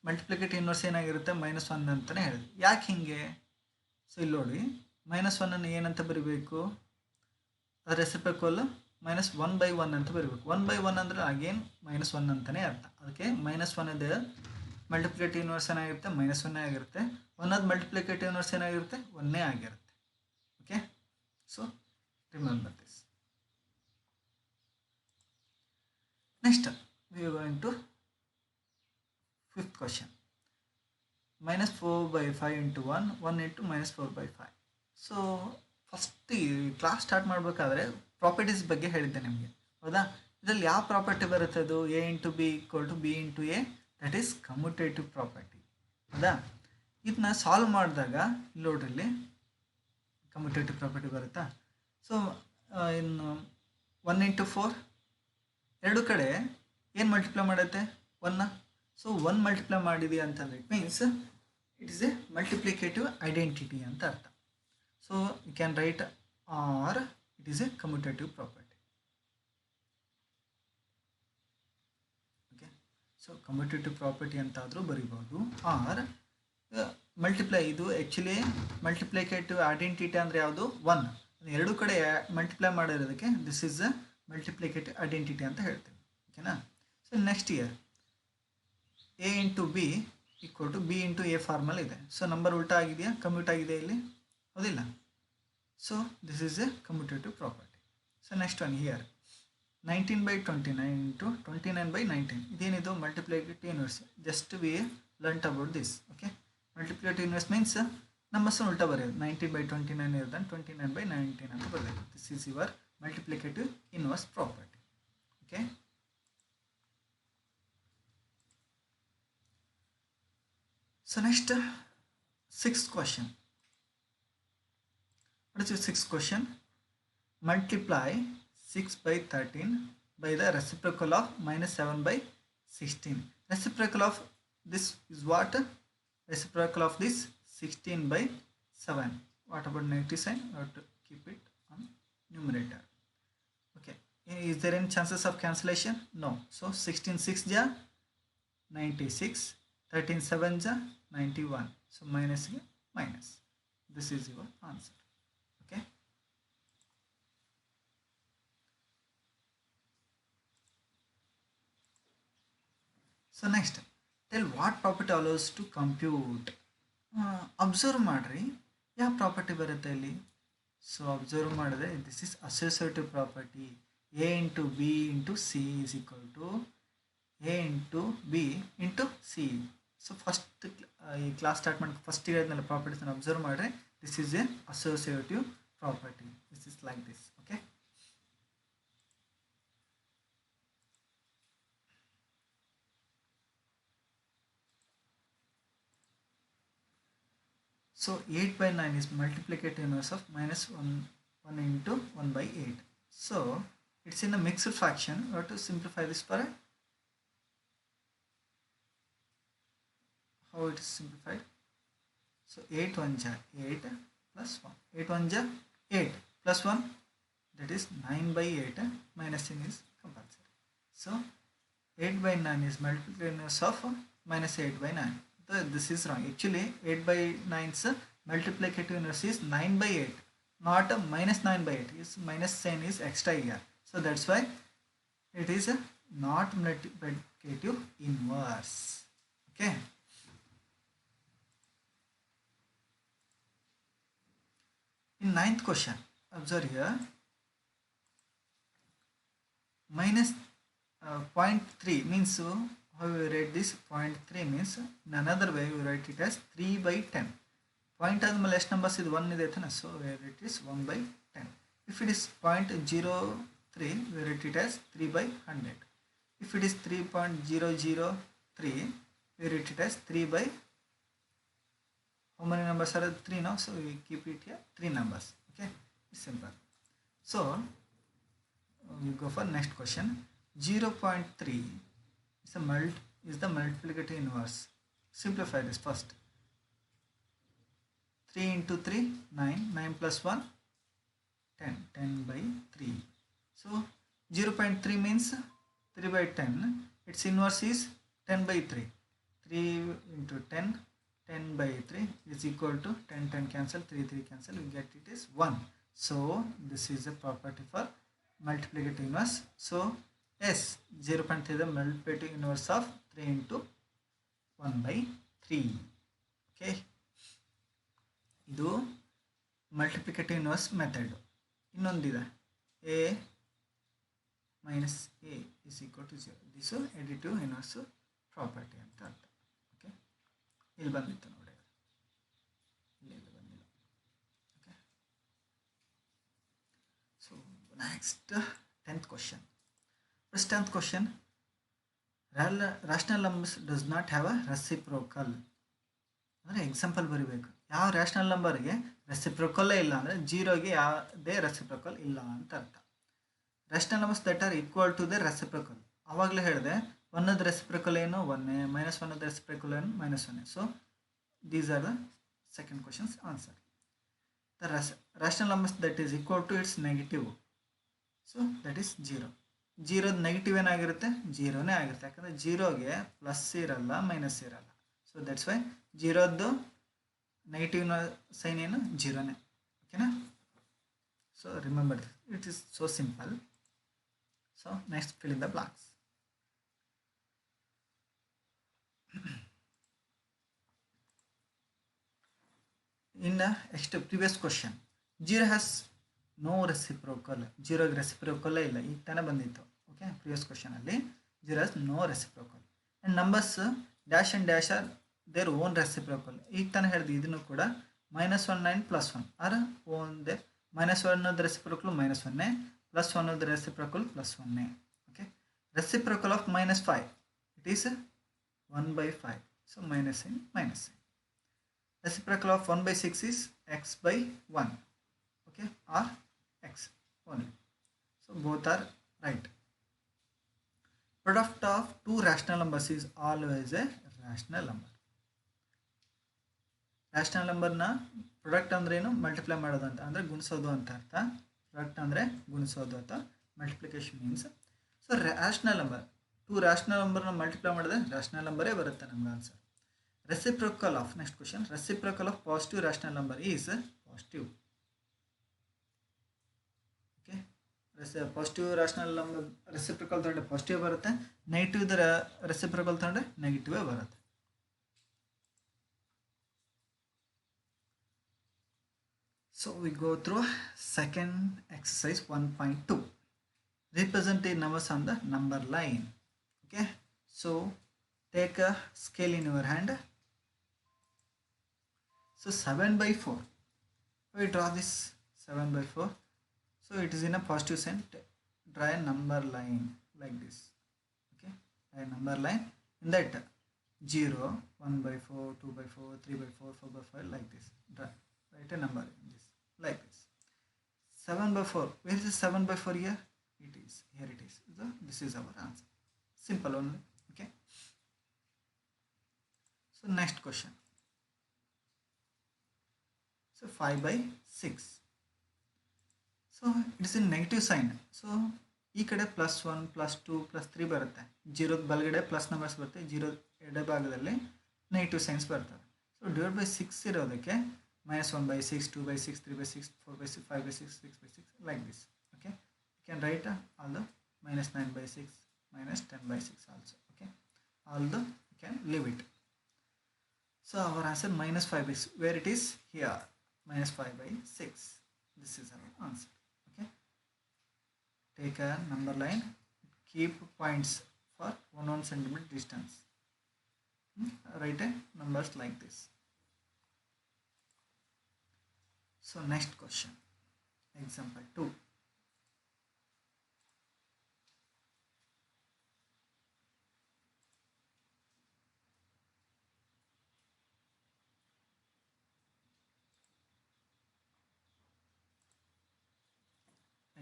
ಮಲ್ಟಿಪ್ಲಿಕೇಟಿವ್ ಇನ್ವರ್ಸ್ ಏನಾಗಿರುತ್ತೆ? -1 ಅಂತಲೇ ಹೇಳಿದೆ. ಯಾಕೆ ಹೀಗೆ? ಸೊ ಇಲ್ಲಿ ನೋಡಿ, -1 ಏನಂತ ಬರೀಬೇಕು? ಅದು ರೆಸಿಪ್ರಿಕಲ್ -1/1 ಅಂತ ಬರೀಬೇಕು. 1/1 ಅಂದರೆ ಅಗೇನ್ -1 ಅಂತಲೇ ಅರ್ಥ. ಅದಕ್ಕೆ -1 ಇದೆ ಮಲ್ಟಿಪ್ಲಿಕೇಟಿವ್ ಇನ್ವರ್ಸ್ ಏನಾಗಿರುತ್ತೆ? -1 ಆಗಿರುತ್ತೆ. 1 ಮಲ್ಟಿಪ್ಲಿಕೇಟಿವ್ ಇನ್ವರ್ಸ್ ಏನಾಗಿರುತ್ತೆ? 1 ಆಗಿರುತ್ತೆ. Okay, so remember this. Next we are going to fifth question. -4/5 into 1 into -4/5. So first ಈ ಕ್ಲಾಸ್ ಸ್ಟಾರ್ಟ್ ಮಾಡಬೇಕಾದ್ರೆ ಪ್ರಾಪರ್ಟೀಸ್ ಬಗ್ಗೆ ಹೇಳಿದ್ದೆ ನಿಮಗೆ, ಹೌದಾ? ಇದರಲ್ಲಿ ಯಾವ ಪ್ರಾಪರ್ಟಿ ಬರುತ್ತೆ? ಅದು A into B = B into A, that is commutative property, ಹೌದಾ? ಇದನ್ನ ಸಾಲ್ವ್ ಮಾಡಿದಾಗ ಇಲ್ಲಿ ನೋಡ್ರಿ, ಕಮ್ಯುಟೇಟಿವ್ ಪ್ರಾಪರ್ಟಿ ಬರುತ್ತಾ? ಸೊ ಇನ್ನು 1 ಇಂಟು 4 ಎರಡು ಕಡೆ ಏನು ಮಲ್ಟಿಪ್ಲೈ ಮಾಡುತ್ತೆ? 1. ಸೊ 1 ಮಲ್ಟಿಪ್ಲೈ ಮಾಡಿದೆ ಅಂತಂದರೆ it means it is a multiplicative identity ಅಂತ ಅರ್ಥ. So you can write or it is a commutative property. Okay, so commutative property ಅಂತಾದರೂ ಬರಿಬೋದು. ಆರ್ ಮಲ್ಟಿಪ್ಲೈ, ಇದು ಆ್ಯಕ್ಚುಲಿ ಮಲ್ಟಿಪ್ಲಿಕೇಟಿವ್ ಐಡೆಂಟಿಟಿ ಅಂದರೆ ಯಾವುದು? 1. ಎರಡು ಕಡೆ ಮಲ್ಟಿಪ್ಲೈ ಮಾಡಿರೋದಕ್ಕೆ this is a multiplicative identity ಅಂತ ಹೇಳ್ತೀವಿ. ಓಕೆನಾ? So next here A into B = B into A formal ಇದೆ. ಸೊ ನಂಬರ್ ಉಲ್ಟಾ ಆಗಿದೆಯಾ? ಕಮ್ಯೂಟ್ ಆಗಿದೆ ಇಲ್ಲಿ, ಹೌದಿಲ್ಲ? So this is a commutative property. So next one here 19/29 into 29/19. ಇದೇನಿದು? Multiplicative inverse. Just we learnt about this. Okay, multiplicative inverse means ನಂಬರ್ಸನ್ನು ಉಲ್ಟಾ ಬರೆಯೋದು. 19/29 ಇರೋದನ್ನು 29/19 ಅಂತ ಬರೆಯೋದು. This is your multiplicative inverse property. Okay, so next 6th question. What is the sixth question? Multiply 6 by 13 by the reciprocal of minus 7 by 16. Reciprocal of this is what? Reciprocal of this 16 by 7. What about negative sign? I have to keep it on numerator. Okay. Is there any chances of cancellation? No. So 16 6 ja 96. 13 7 ja 91. So minus minus. This is your answer. Okay. So next, tell what property allows to compute. Observe ಮಾಡ್ರಿ ಯಾವ property ಬರುತ್ತೆ ಇಲ್ಲಿ. So observe ಮಾಡಿದ್ರೆ this is associative property. A into B into C is equal to A into B into C. So first ಈ class start ಮಾಡಿ first ಹೇಳಿದ್ನಲ್ಲ ಪ್ರಾಪರ್ಟೀಸ್ನ observe ಮಾಡಿದ್ರೆ this is a associative property. This is like this. Okay. So 8 by 9 is multiplicative inverse of minus 1 into 1 by 8. So it's in a mixed fraction. We have to simplify this for how it is simplified. So 8 1 ja 8 plus 1. 8 1 ja 8 plus 1, that is 9 by 8 minus n is compulsory. So 8 by 9 is multiplicative inverse of minus 8 by 9. This is wrong. Actually 8 by 9's multiplicative inverse is 9 by 8, not minus 9 by 8. Is minus sign is extra here, so that's why it is not multiplicative inverse. Okay. In ninth question, observe here, minus 0.3 means how we write this? 0.3 means in another way we write it as 3 by 10. Point ಆದಮೇಲೆ ಎಷ್ಟು numbers ಇದು 1 ಇದೆ ತಾನೆ, so we write it is 1 by 10. If it is 0.03 we write it as 3 by 100. If it is 3.003 we write it as 3 by, how many numbers are 3 now, so we keep it here 3 numbers. Okay, it's simple. So we go for next question. 0.3 is the multiplicative inverse. Simplify this first. 3 into 3 9, 9 plus 1 10, 10 by 3. So 0.3 means 3 by 10. Its inverse is 10 by 3. 3 into 10, 10 by 3 is equal to 10, 10 cancel, 3, 3 cancel, we get it is 1. So this is a property for multiplicative inverse. So yes, 0.3 is the multiplicative inverse of 3 into 1 by 3. Okay, ಇದು multiplicative inverse method. ಇನ್ನೊಂದಿದೆ a minus a is equal to 0. This additive inverse property ಅಂತ ಅರ್ಥ. Okay, ಇಲ್ಲಿ ಬಂದಿತ್ತು ನೋಡಿ, ಇಲ್ಲಿ ಬಂದಿಲ್ಲ. Okay, so next 10th question. First 10th question, rational numbers does not have a reciprocal. ಅಂದರೆ ಎಕ್ಸಾಂಪಲ್ ಬರೀಬೇಕು. ಯಾವ ರ್ಯಾಷನಲ್ ನಂಬರ್ಗೆ ರೆಸಿಪ್ರೋಕಲ್ಲೇ ಇಲ್ಲ ಅಂದರೆ ಜೀರೋಗೆ ಯಾವುದೇ ರೆಸಿಪ್ರೋಕಲ್ ಇಲ್ಲ ಅಂತ ಅರ್ಥ. Rational numbers that are equal to the reciprocal. ಆವಾಗಲೇ ಹೇಳಿದೆ ಒನ್ನದ ರೆಸಿಪ್ರೋಕಲ್ ಏನು 1, ಮೈನಸ್ ಒನ್ನದ ರೆಸಿಪ್ರೋಕಲ್ ಏನು -1. So these are the second questions answer. The rational numbers that is equal to its negative, so that is 0. ಜೀರೋದು negative ಏನಾಗಿರುತ್ತೆ, ಜೀರೋನೇ ಆಗಿರುತ್ತೆ. ಯಾಕಂದರೆ ಜೀರೋಗೆ ಪ್ಲಸ್ ಇರಲ್ಲ, ಮೈನಸ್ ಇರಲ್ಲ. ಸೊ ದಟ್ಸ್ ವೈ ಜೀರೋದು ನೆಗೆಟಿವ್ ಸೈನ್ ಏನು, ಜೀರೋನೇ. ಓಕೆನಾ? So remember it is so simple. So next fill in the blanks. In next previous question, zero has no reciprocal. ಜೀರೋಗೆ ರೆಸಿಪ್ರೋಕಲ್ಲೇ ಇಲ್ಲ, ಈಗ ತಾನೇ ಬಂದಿತ್ತು. ಓಕೆ, ಪ್ರಿವಿಯಸ್ ಕ್ವಶನಲ್ಲಿ zero has no reciprocal and numbers dash and dash are their own reciprocal. ಈಗ ತಾನೇ ಹೇಳಿದ್ವಿ ಇದನ್ನು ಕೂಡ -1 and +1 are own there. -1 reciprocal -1, +1 reciprocal +1. Okay, reciprocal of -5 it is 1/5, so -n. Reciprocal of 1/6 is x/1. okay, or x only. So both are right. Product of two rational numbers is always a rational number. Rational ನಂಬರ್ನ product ಅಂದ್ರೇನು, multiply ಮಾಡೋದು ಅಂತ ಅಂದರೆ ಗುಣಿಸೋದು ಅಂತ ಅರ್ಥ. Product ಅಂದರೆ ಗುಣಿಸೋದು ಅಥವಾ multiplication means. So rational number, two rational ನಂಬರ್ನ ಮಲ್ಟಿಪ್ಲೈ ಮಾಡಿದ್ರೆ ರ್ಯಾಷನಲ್ ನಂಬರೇ ಬರುತ್ತೆ ನಮ್ಗೆ answer. Reciprocal of, next question, reciprocal of positive rational number is positive. Okay, positive rational number reciprocal ತಗೊಂಡ್ರೆ ಪಾಸಿಟಿವ್ ಬರುತ್ತೆ, ನೆಗೆಟಿವ್ ರೆಸಿಪ್ರೋಕಲ್ ತಗೊಂಡ್ರೆ ನೆಗೆಟಿವೇ ಬರುತ್ತೆ. So we go through second exercise 1.2. Represent the numbers on the number line. Okay, so take a scale in your hand. So 7/4. We draw this 7/4. So it is in a positive sign. Draw a number line like this. Okay, a number line in that 0, 1/4, 2/4, 3/4, 4/5 like this. Draw. Write a number in this like this. 7/4. Where is 7/4 here? It is here. It is. So this is our answer. Simple only. Okay. So next question. So 5/6. So it is in negative sign. So ಈ ಕಡೆ +1, +2, +3 ಬರುತ್ತೆ. 0 ಬಲಗಡೆ plus numbers ಬರುತ್ತೆ, 0 ಎಡಭಾಗದಲ್ಲಿ negative science ಬರ್ತವೆ. So divide by 6 ಇರೋದಕ್ಕೆ -1/6, 2/6, 3/6, 4/6, 5/6, 6/6 like this. Okay, you can write all the -9/6, -10/6 also. Okay, although you can leave it. So our answer -5/6, where it is here, -5/6. This is our answer. Okay, take a number line, keep points for 1 centimeter distance. Write a numbers like this. So next question, example 2.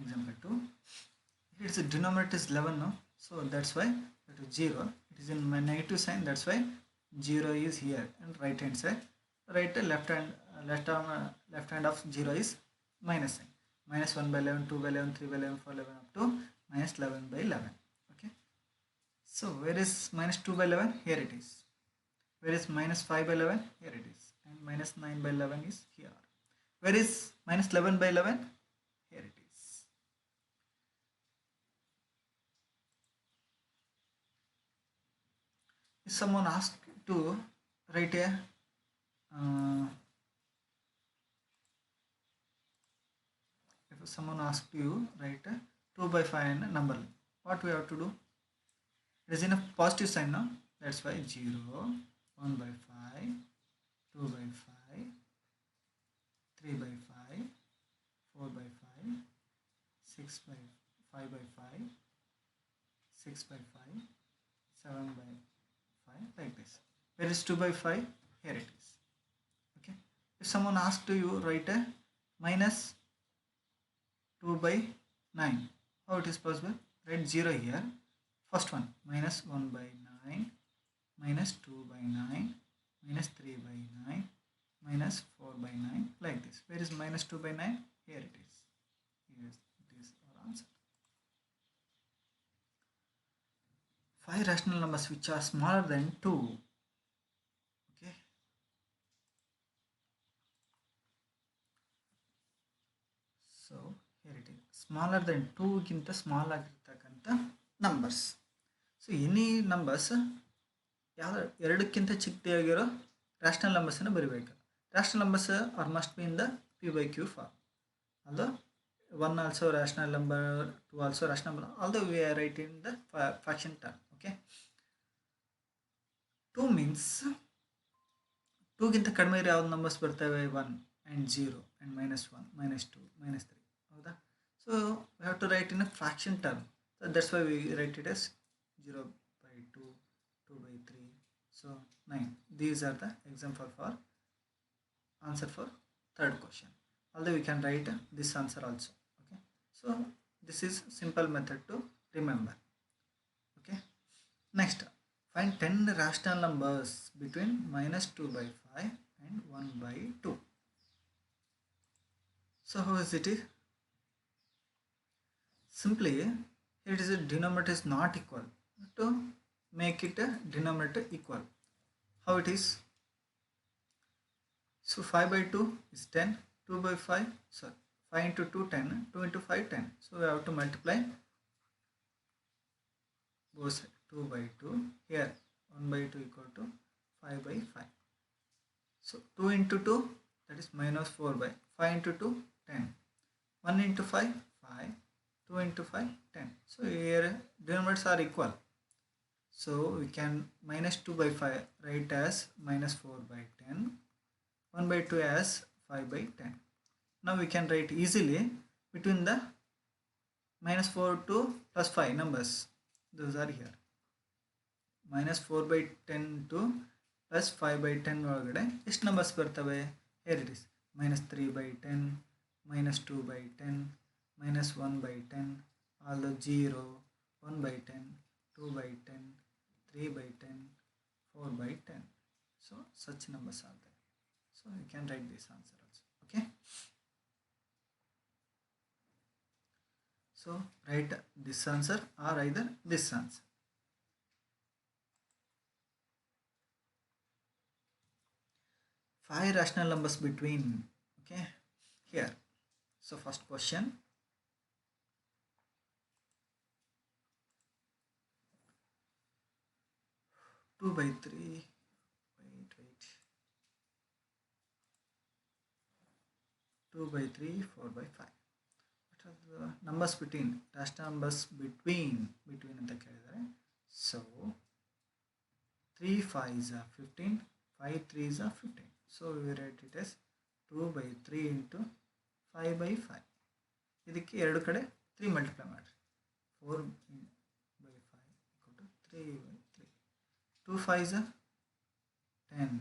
Example 2. Its denominator is 11 now, so that's why it is 0. It is in my negative sign, that's why 0 is here and right hand side. Right, left hand of 0 is minus sign. -1/11, 2/11, 3/11, 4/11 up to -11/11. Okay, so where is -2/11? Here it is. Where is -5/11? Here it is. And -9/11 is here. Where is -11/11? Here it is. If someone asks to write a if someone asks you write a 2/5 in a number, what we have to do? It is in a positive sign now, that's why 0, 1/5, 2/5, 3/5, 4/5, 5/5, 6/5, 7/5 like this. Where is 2/5? Here it is. Okay, if someone asks to you write a -2/9, how it is possible? Write 0 here. First one, -1/9, -2/9, -3/9, -4/9 like this. Where is -2/9? Here it is. Yes, it is our answer. 5 rational numbers which are smaller than 2. Okay, so here it is. Smaller than 2 ಗಿಂತ small ಆಗಿರ್ತಕ್ಕಂಥ numbers. So any numbers ಯಾವ ಎರಡಕ್ಕಿಂತ ಚಿಕ್ಕದಾಗಿರೋ rational ನಂಬರ್ಸನ್ನು ಬರೀಬೇಕು. Rational numbers are must be in the p/q form. although 1 also rational number, 2 also rational number, although we are writing the fraction term. Okay, 2 means 2 ಗಿಂತ ಕಡಿಮೆ ಇರೋ ಯಾವ numbers ಬರ್ತವೆ? 1 and 0 and -1, -2, -3. ಹೌದಾ? So we have to write in a fraction term. So that's why we write it as 0/2, 2/3, so 9. These are the example for answer for third question. although we can write this answer also. Okay, so this is simple method to remember. Okay, next, find 10 rational numbers between minus 2 by 5 and 1 by 2. So how is it? Simply, here it is a denominator is not equal. To make it a denominator equal, how it is? So 5 by 2 is 10, 2 by 5, sorry, 5 into 2 10, 2 into 5 10. So we have to multiply both 2 by 2. Here 1 by 2 equal to 5 by 5. So 2 into 2, that is minus 4 by 5 into 2 10. 1 into 5 5, 2 into 5 10. So here denominators are equal. So we can minus 2 by 5 write as minus 4 by 10. 1 by 2 as 5 by 10. Now we can write easily between the minus 4 to plus 5 numbers. Those are here. Minus 4 by 10 to plus 5 by 10 ಒಳಗಡೆ ಎಷ್ಟು numbers ಬರ್ತವೆ? Here it is. Minus 3 by 10, minus 2 by 10, minus 1 by 10, although 0, 1 by 10, 2 by 10, 3 by 10, 4 by 10. So such numbers are there. So you can write this answer also. Okay. So write this answer or either this answer. Five rational numbers between. Okay. Here. So first question. 2 by 3. Wait. 2 by 3, 4 by 5. What are the numbers between? Rational numbers between ಅಂತ ಕೇಳಿದರೆ. So 3 5s are 15, 5 3s are 15. So we write it as 2 by 3 into 5 by 5. ಇದಕ್ಕೆ ಎರಡು ಕಡೆ 3 multiply ಮಾಡಿ. 4 by 5 equal to 3 by 3. 2 5s are 10,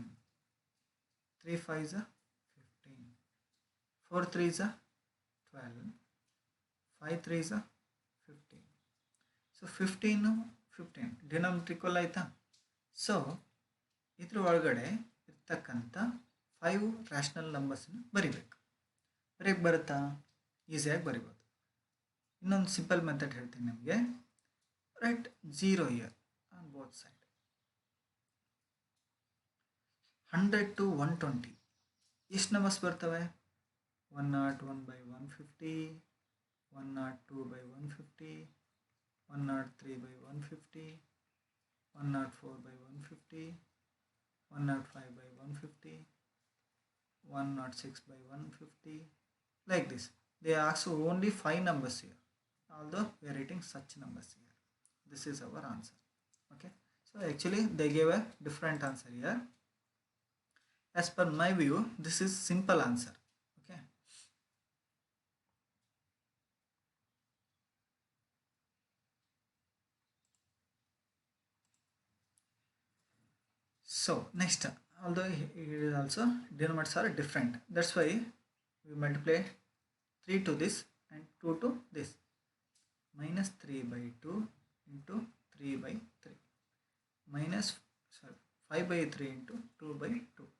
3 5s are 15, 4 3s are 12, 5 3s are 15. So 15 15 denominator equal ಆಯಿತಾ? So ಇದ್ರ ಒಳಗಡೆ ಇರ್ತಕ್ಕಂಥ 5 ರ್ಯಾಷನಲ್ ನಂಬರ್ಸನ್ನು ಬರಿಬೇಕು. ಬರೆಯಕ್ಕೆ ಬರುತ್ತಾ? ಈಸಿಯಾಗಿ ಬರಿಬೋದು. ಇನ್ನೊಂದು ಸಿಂಪಲ್ ಮೆಥಡ್ ಹೇಳ್ತೀನಿ ನಿಮಗೆ. Right 0 year on both side. 100 to 120 ಎಷ್ಟು ನಂಬರ್ಸ್ ಬರ್ತವೆ? 101 by 150, 102 by 150, 103 by 150, 104 by 150, 105 by 150, 106 by 150, like this. They ask only 5 numbers here, although we are writing such numbers here. This is our answer. Okay, so actually they gave a different answer here. As per my view, this is simple answer. Okay, so next, although it is also denominators are different, that's why we multiply 3 to this and 2 to this. Minus 3 by 2 into 3 by 3, minus 5 by 3 into 2 by 2.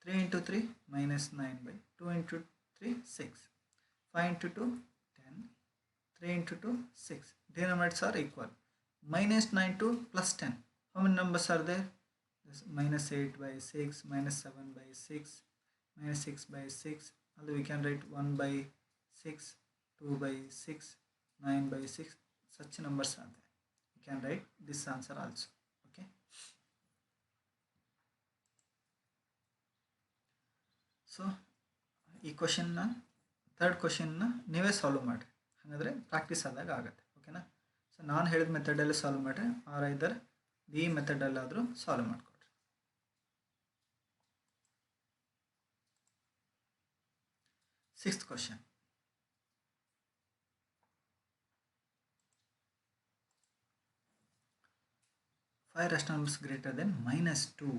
3 into 3 minus 9 by 2 into 3 6, 5 into 2 10, 3 into 2 6. Denominators are equal. Minus 9 to plus 10. How many numbers are there? This minus 8 by 6, minus 7 by 6, minus 6 by 6. Although we can write 1 by 6, 2 by 6, 9 by 6. Such numbers are there. You can write this answer also. Okay. So ಈ ಕ್ವಶನ್ನ third ಕ್ವಶನ್ನ ನೀವೇ solve ಮಾಡಿರಿ. ಹಾಗಾದರೆ practice ಆದಾಗ ಆಗುತ್ತೆ. ಓಕೆನಾ? So ನಾನು ಹೇಳಿದ ಮೆಥಡಲ್ಲಿ solve ಮಾಡಿರಿ, ಆರ್ ಐದರ್ ಈ ಮೆಥಡಲ್ಲಾದರೂ ಸಾಲ್ವ್ ಮಾಡಿಕೊಡ್ರಿ. Sixth question. Five rational numbers greater then -2.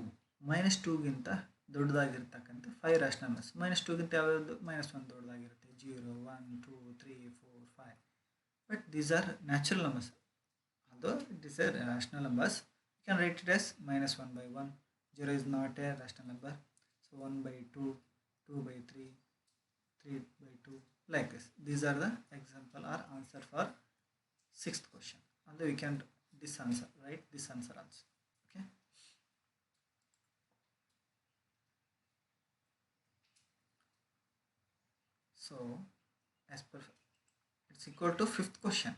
-2ಗಿಂತ ದೊಡ್ಡದಾಗಿರ್ತಕ್ಕಂಥ 5 ರ್ಯಾಷನಲ್ ನಂಬರ್ಸ್. -2ಗಿಂತ ಯಾವ್ಯಾವುದು -1 ದೊಡ್ಡದಾಗಿರುತ್ತೆ, 0 1 2 3 4 5. But these are natural numbers. although it is a rational numbers, you can write it as -1/1. 0 is not a rational number, so 1/2, 2/3, 3/2, like this. These are the example or answer for 6th question. Although we can this answer, write this answer also. Okay. So as per it's equal to 5th question.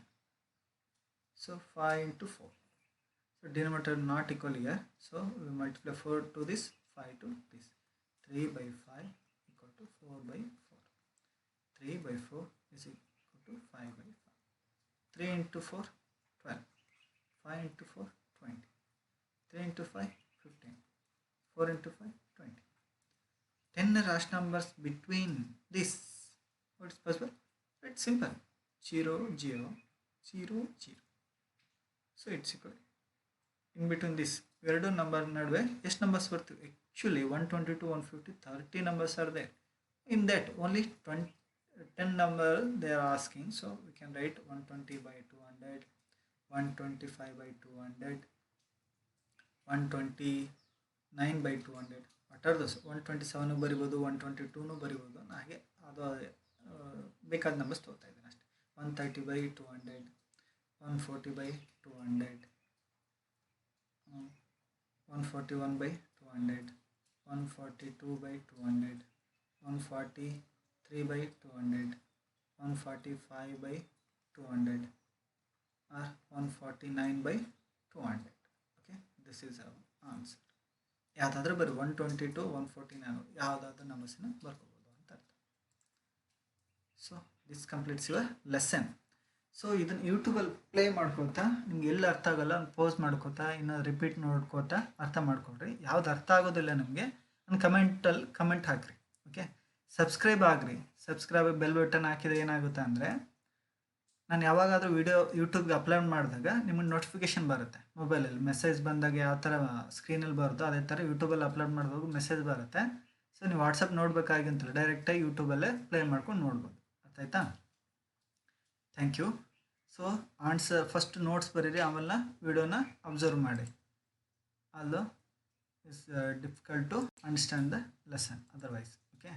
So 5 into 4. So denominator not equal here. So we multiply 4 to this, 5 to this. 3/5 equal to 4/4. 3/4 is equal to 5/5. 3 into 4, 12. 5 into 4, 20. 3 into 5, 15. 4 into 5, 20. 10 rational numbers between this. What is possible? It's simple. 0, 0, 0, 0. So it's equal. In between this, ಎರಡು number ನಡುವೆ ಎಷ್ಟು numbers ಬರ್ತವೆ? Actually 122, 150, 30 numbers are there. In that, only 10 number they are asking. So we can write 120/200, 125/200, 129/200. What are those? 127 ಬರಿಬೋದು, 122 ಬರಿಬೋದು. ಹಾಗೆ ಅದು ಬೇಕಾದ numbers ತಗೋತಾ ಇದ್ದೀನಿ ಅಷ್ಟೇ. 130/200, 140/200, 141/200, 142/200, 143/200, 145/200, or 149/200. Okay, this is our answer. ಯಾವುದಾದ್ರೂ ಬರೀ 122, 149 ಯಾವುದಾದ್ರೂ ನಂಬರ್ಸನ್ನು ಬರ್ಕೋಬೋದು ಅಂತ ಅರ್ಥ. So this completes your lesson. So ಇದನ್ನು ಯೂಟ್ಯೂಬಲ್ಲಿ ಪ್ಲೇ ಮಾಡ್ಕೋತಾ ನಿಮ್ಗೆ ಎಲ್ಲಿ ಅರ್ಥ ಆಗೋಲ್ಲ ಒಂದು ಪೋಸ್ ಮಾಡ್ಕೋತಾ ಇನ್ನೂ ರಿಪೀಟ್ ನೋಡ್ಕೋತಾ ಅರ್ಥ ಮಾಡ್ಕೊಳ್ರಿ. ಯಾವ್ದು ಅರ್ಥ ಆಗೋದಿಲ್ಲ ನಮಗೆ ಒಂದು ಕಮೆಂಟ್ ಹಾಕಿರಿ. ಓಕೆ, ಸಬ್ಸ್ಕ್ರೈಬ್ ಆಗಿರಿ. ಸಬ್ಸ್ಕ್ರೈಬ್ ಬೆಲ್ ಬಟನ್ ಹಾಕಿದರೆ ಏನಾಗುತ್ತೆ ಅಂದರೆ ನಾನು ಯಾವಾಗಾದರೂ ವಿಡಿಯೋ ಯೂಟ್ಯೂಬ್ಗೆ ಅಪ್ಲೋಡ್ ಮಾಡಿದಾಗ ನಿಮಗೆ ನೋಟಿಫಿಕೇಷನ್ ಬರುತ್ತೆ. ಮೊಬೈಲಲ್ಲಿ ಮೆಸೇಜ್ ಬಂದಾಗ ಯಾವ ಥರ ಸ್ಕ್ರೀನಲ್ಲಿ ಬರುತ್ತೋ ಅದೇ ಥರ ಯೂಟ್ಯೂಬಲ್ಲಿ ಅಪ್ಲೋಡ್ ಮಾಡಿದಾಗ ಮೆಸೇಜ್ ಬರುತ್ತೆ. ಸೊ ನೀವು ವಾಟ್ಸಪ್ ನೋಡಬೇಕಾಗಿಂತಲ್ಲ, ಡೈರೆಕ್ಟಾಗಿ ಯೂಟ್ಯೂಬಲ್ಲೇ ಪ್ಲೇ ಮಾಡ್ಕೊಂಡು ನೋಡ್ಬೋದು. ಅರ್ಥ ಆಯ್ತಾ? Thank you. So answer first notes ಬರೀರಿ, ಆಮೇಲೆ ವಿಡಿಯೋನ ಅಬ್ಸರ್ವ್ ಮಾಡಿ. Although it's difficult to understand the lesson otherwise. Okay.